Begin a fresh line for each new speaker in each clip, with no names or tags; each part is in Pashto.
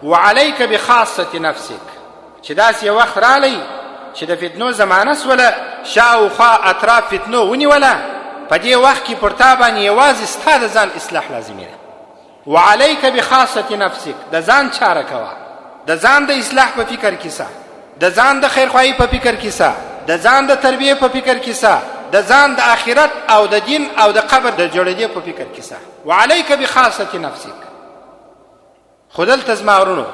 وعليك بخاصة نفسك، چې داسې یو وخت رالی چې د فتنو زمانه سوله، شاوخوا اطراف فتنو ونیوله، په دې وخت کې پر تا باندې یوازې ستا د ځان اصلاح لازمي ده. وعليك بخاصة نفسك، د ځان چاره کوه، د ځان د اصلاح په فکر کې سه، د ځان د خیرخواهي په فکر کې سه، د ځان د تربیې په فکر کې سه، د ځان د آخرت او د دین او د قبر د جوړېدو په فکر کې سه. وعليك بخاصة نفسك. خو دلته زما ورونو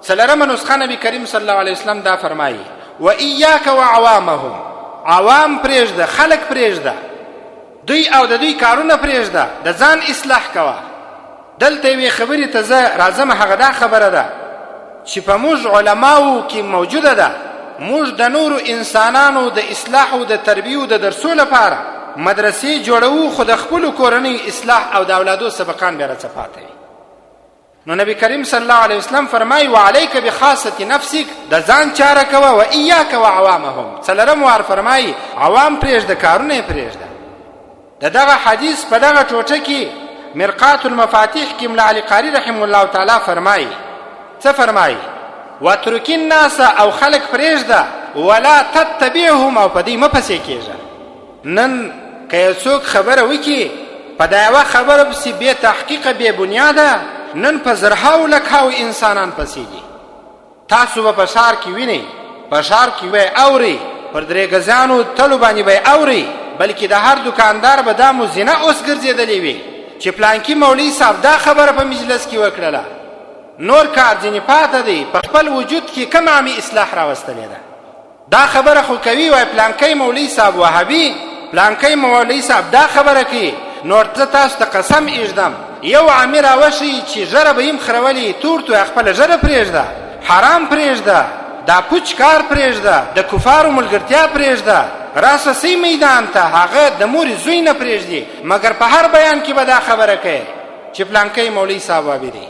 څلورمه نسخه نبي کریم صلی الله علیه وسلم دا فرمایي وإياك وعوامهم، عوام پرېږده، خلق پرېږده، دوی او د دوی کارونه پرېږده، د ځان اصلاح کوه. دلته یوې خبرې ته زه راځم، هغه دا خبره ده چې په موږ علماو کې موجوده ده. موږ د نورو انسانانو د اصلاح او د تربیې او د درسو لپاره مدرسې جوړوو، خو د خپلو کورنۍ اصلاح او د اولادو سبقان بیا راڅه پاته وي. نو نبی کریم صلی الله علیه وسلم فرمایي وعليك بخاصة نفسك، د ځان چاره کوه. وإياك وعوامهم، څلورم وار فرمایي عوام پرېږده، کارونه یې پرېږده. د دغه حدیث په دغه ټوټه کې مرقات المفاتيح کې ملا علي قاري رحمه الله تعالی فرمایي څه فرمایي؟ واترك الناس، او خلق پرېږده، ولا تتبعهم، او په دې مه پسې کېږه. نن که یو څوک خبره وکړي په دا یوه خبره پسې بې تحقیقه بې بنیاده، نن په زرهاو لکهاو انسانان پسې دي. تاسو به په ښار کې وینئ، په ښار کې به اورئ، پر درېږزیانو تلو باندې به اورئ، بلکې د هر دکاندار به دا موزینه اوس ګرځېدلې وي چې پلانکي مولوي صاحب دا خبره په مجلس کې وکړله، نور کار ځینې پاته دی، په خپل وجود کې کوم عامي اصلاح راوستلې ده. دا خبره خو کوي وای پلانکی مولوي صاحب وهابي، پلانکی مولوي صاحب دا خبره کوي، نور زه تاسو ته قسم ایږدم یو عامي راوشي چې ژره به یې خرولي، تور تو خپله ژره پرېږده، حرام پرېږده، دا پوچ کار پرېږده، د کفارو ملګرتیا پرېږده، راسه سي میدان ته، هغه د مورې زوی نه پرېږدي، مګر په هر بیان کې به دا خبره کوي چې پلانکی مولوي صاحب وهابي دی.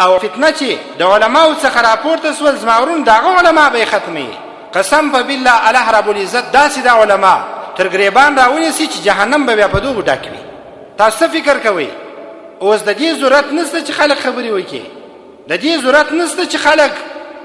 او فتنه چې د علماو څخه راپورته سول، زما ورون دغه علما به یې ختموي. قسم په بالله الله رب العزت داسې د علما تر ګریبان راونیسي چې جهنم به بیا په دغو ډک وي. تاسو فکر کوئ اوس د دې ضرورت نشته چې خلک خبرې وکړي، د دې ضرورت نشته چې خلک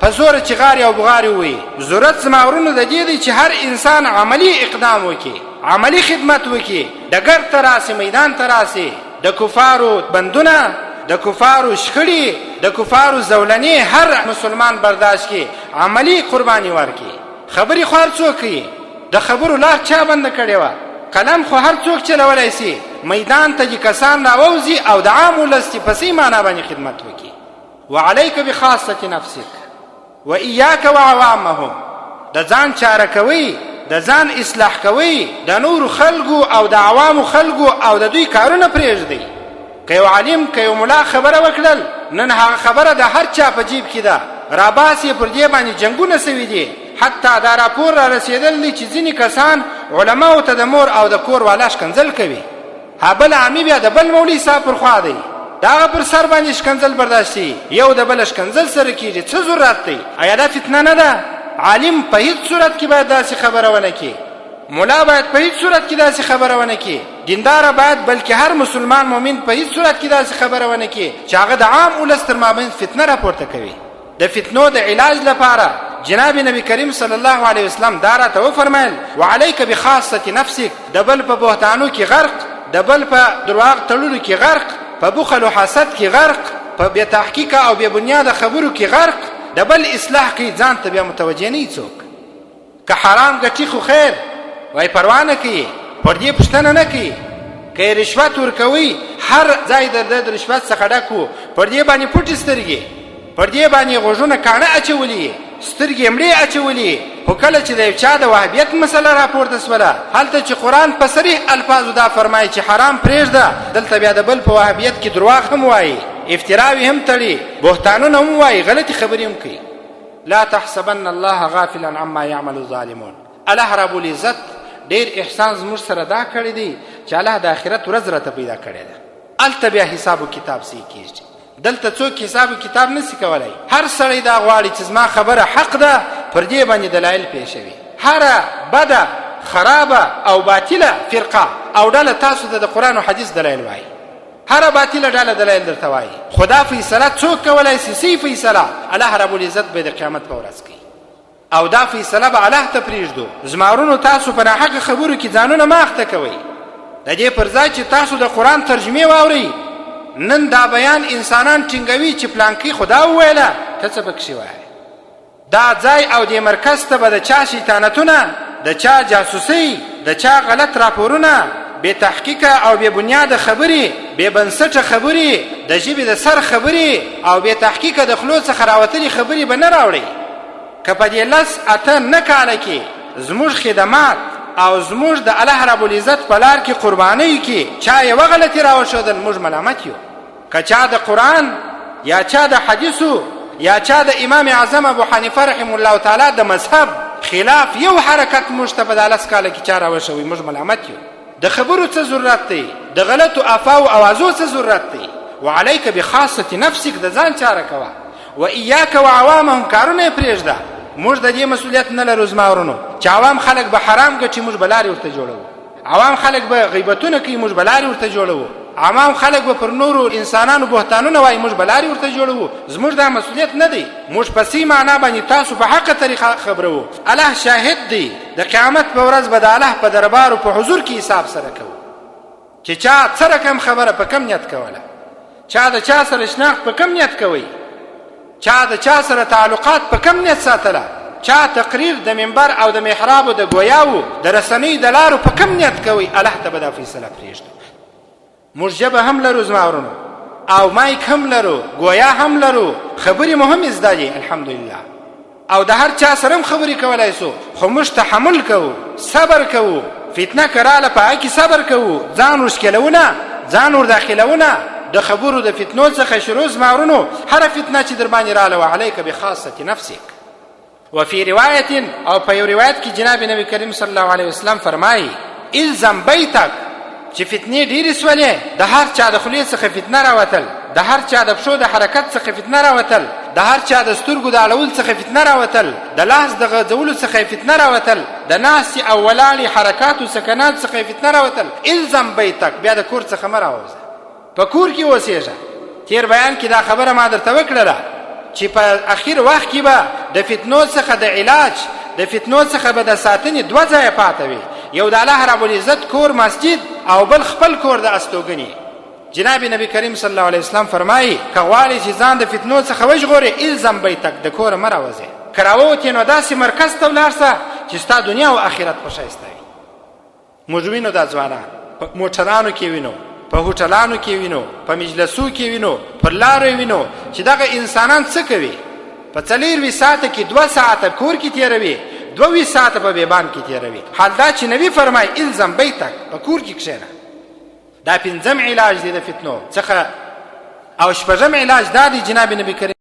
په زوره چغارې او بغارې ووایي. ضرورت زما ورونو د دې دی چې هر انسان عملی اقدام وکړي، عملی خدمت وکړي، ډګر ته راسي، میدان ته راسي، د کفارو بندونه، د کفارو شخړې، د کفارو زولنې هر مسلمان برداشت کړي، عملی قرباني ورکړي. خبرې خو هر څوک کوي، د خبرو لار چا بنده کړې وه؟ قلم خو هر څوک چلولی سي. میدان ته چې کسان راووځي او د عام ولس چې په صحیح معنا باندې خدمت وکړي. وعليك بخاصة نفسك وإياك وعوامهم، د ځان چاره کوي، د ځان اصلاح کوي، د نورو خلقو او د عوامو خلقو او د دوی کارونه پرېږدئ. که یو عالم که یو ملا خبره وکړل، نن هغه خبره د هر چا په جیب کې ده، راباسې پر دې باندې جنګونه سوي دي. حتی دا راپور را رسېدل دی چې ځینې کسان علماو ته د مور او د کور والا شکنځل کوي. ها بل عامي بیا د بل مولوي صاحب پر خوا دی، د هغه پر سر باندې شکنځل برداشتي، یو د بل شکنځل سره کېږي. څه ضرورت دی؟ ایا دا فتنه نه ده؟ عالم په هیڅ صورت کې باید داسې خبره ونه کړي، مولا باید په هیڅ صورت کې داسې خبره ونه کړي، دینداره باید بلکې هر مسلمان مؤمن په هیڅ صورت کې داسې خبره ونه کړي چې هغه د عام ولس تر مابین فتنه راپورته کوي. د فتنو د علاج لپاره جناب نبی کریم صلی الله علیه وسلم دا راته وفرمایل وعليك بخاصة نفسك، د بل په بهتانو کې غرق، د بل په درواغ تړلو کې غرق، په بخل او حسد کې غرق، په بې تحقیقه او بې بنیاده خبرو کې غرق، د بل اصلاح کې ځان ته بیا متوجه نه څوک. که حرام ګټي خو خیر وای پروا نه کوي، پر دې پوښتنه نه کوي. که رشوت ورکوي، هر ځای د رشوت څخه ډک و، پر دې باندې پټې سترګې، پر دې باندې غوږونه کاڼه اچولي، سترګې مړې اچولي. خو کله چې د یو چا د وهابیت مسله راپورته سوله، هلته چې قرآن په صریح الفاظو دا فرمایي چې حرام پرېږده، دلته بیا د بل په وهابیت کې درواغ هم وایي، افتراوي هم تړي، بهتانونه هم وایي، غلطي خبرې هم کوي. لا تحسبن الله غافلا عما يعمل الظالمون. الله رب العزت ډېر احسان زموږ سره دا کړی دی چې الله د آخرت ورځ راته پیدا کړې ده. هلته بیا حساب و کتاب صحیح کېږي، دلته څوک حساب و کتاب نشي کولی. هر سړی دا غواړي چې زما خبره حق ده، پر دې باندې دلایل پیښوي. هره بده، خرابه او باطله فرقه او ډله تاسو ته د قرآن او حدیث دلایل وایي. هر باطله ډله دلایل درته وایي، خدا فیصله څوک کولی شي؟ صحیح فیصله الله رب العزت به د قیامت په ورځ کوي، او دا فیصله به الله ته پرېږدو. زمارونو تاسو په ناحقه خبرو کې ځانونه مه اخته کوئ. د دې پر ځای چې تاسو د قرآن ترجمې واورئ، نن دا بیان انسانان ټینګوي چې پلانکي خدا وویله، ته څه پکښې وایې؟ دا ځای او دې مرکز ته به د چا شیطانتونه، د چا جاسوسۍ، د چا غلط راپورونه، بې تحقیقه او بې بنیاده خبرې، بې بنسټه خبرې، د ژبې د سر خبرې او بې تحقیقه د خولو څخه راوتلې خبرې به نه راوړئ. که په دې 10-8 کاله کې زموږ خدمات او زموږ د الله رب العزت په لار کې قربانۍ کې چا یوه غلطي راوښودل، موږ ملامت یو. که چا د قرآن یا چا د حدیثو یا چا د امام اعظم ابو حنیفه رحمه الله تعالی د مذهب خلاف یو حرکت موږ ته په 10 کاله کې چا راوښوي، موږ ملامت یو. د خبرو څه ضرورت دی؟ د غلطو افاو اوازو څه ضرورت دی؟ وعلیک بخاصة نفسک، د ځان چاره کوه. و ایاک و عوامهم، کارونه یې پرېږده. موږ د دې مسؤلیت نه لرو زما ورونو چې عوام خلک به حرام ګټي، موږ به لارې ورته جوړوو. عوام خلک به غیبتونه کوي، موږ به لارې ورته جوړوو. عوام خلک به پر نورو انسانانو بهتانونه وایي، موږ به لارې ورته جوړوو. زموږ دا مسؤلیت نه دی. موږ په صحیح معنا باندې تاسو په حقه طریقه خبروو. الله شاهد دی، د قیامت په ورځ به د الله په دربار او په حضور کې حساب سره کوو چې چا څه رقم خبره په کم نیت کوله، چا د چا سره شناخت په کم نیت کوي، چا د چا سره تعلقات په کم نیت ساتله، چا تقریر د منبر او د محراب او د ګویاو د رسنۍ د لارو په کم نیت کوي. الله ته به دا فیصله پرېږدو. موږ ژبه هم لرو زما ورونو، او مایک هم لرو، ګویا هم لرو، خبرې مو هم زده دي الحمدلله، او د هر چا سره هم خبرې کولی سو، خو موږ تحمل کوو، صبر کوو. فتنه که راله په هغه کې صبر کوو، ځان ورښکلونه، ځان ورداخلونه. د خبرو د فتنو څخه شروع زما ورونو، هره فتنه چې در باندې راله، وعلیک بخاصة نفسک. وفي روایت، او په یو روایت کې جناب نبی کریم صلی الله علیه وسلم فرمایي، الزم بیتک، چې فتنې ډېرې سولې، د هر چا د خولې څخه فتنه راوتل، د هر چا د پښو د حرکت څخه فتنه راوتل، د هر چا د سترګو د اړول څخه فتنه راوتل، د لاس د غځولو څخه فتنه راوتل، د ناستې او ولاړې حرکاتو سکنات څخه فتنه راوتل. الزم بیتک، بیا د کور څخه مه راوځه، په کور کې اوسېږه. تیر بیان کې دا خبره ما درته وکړله چې په اخیر وخت کې به د فتنو څخه د علاج، د فتنو څخه به د ساتنې 2 ځایه پاته وي، یو د الله رب العزت کور مسجد، او بل خپل کور د استوګنې. جناب نبی کریم صلی الله علیه وسلم فرمایي، که غواړې چې ځان د فتنو څخه وژغورې، الزم بیتک، د کوره مه راوځې. که راووتې نو داسې مرکز ته ولاړ شه چې ستا دنیا او آخرت په ښایسته وي. موږ وینو دا ځوانان په موټرانو کې وینو، په هوټلانو کې وینو، په مجلسو کې وینو، پر لارو وینو چې دغه انسانان څه کوي. په 4 ساعته کې 2 ساعته کور کې تېروي، 2 ساعته په بیبان کې تېروي. حال دا چې نبی فرمایي الزم بیتک، په کور کې کښېنه. دا 5م علاج دی د فتنو څخه، او 6م علاج دا دی جناب نبی کریم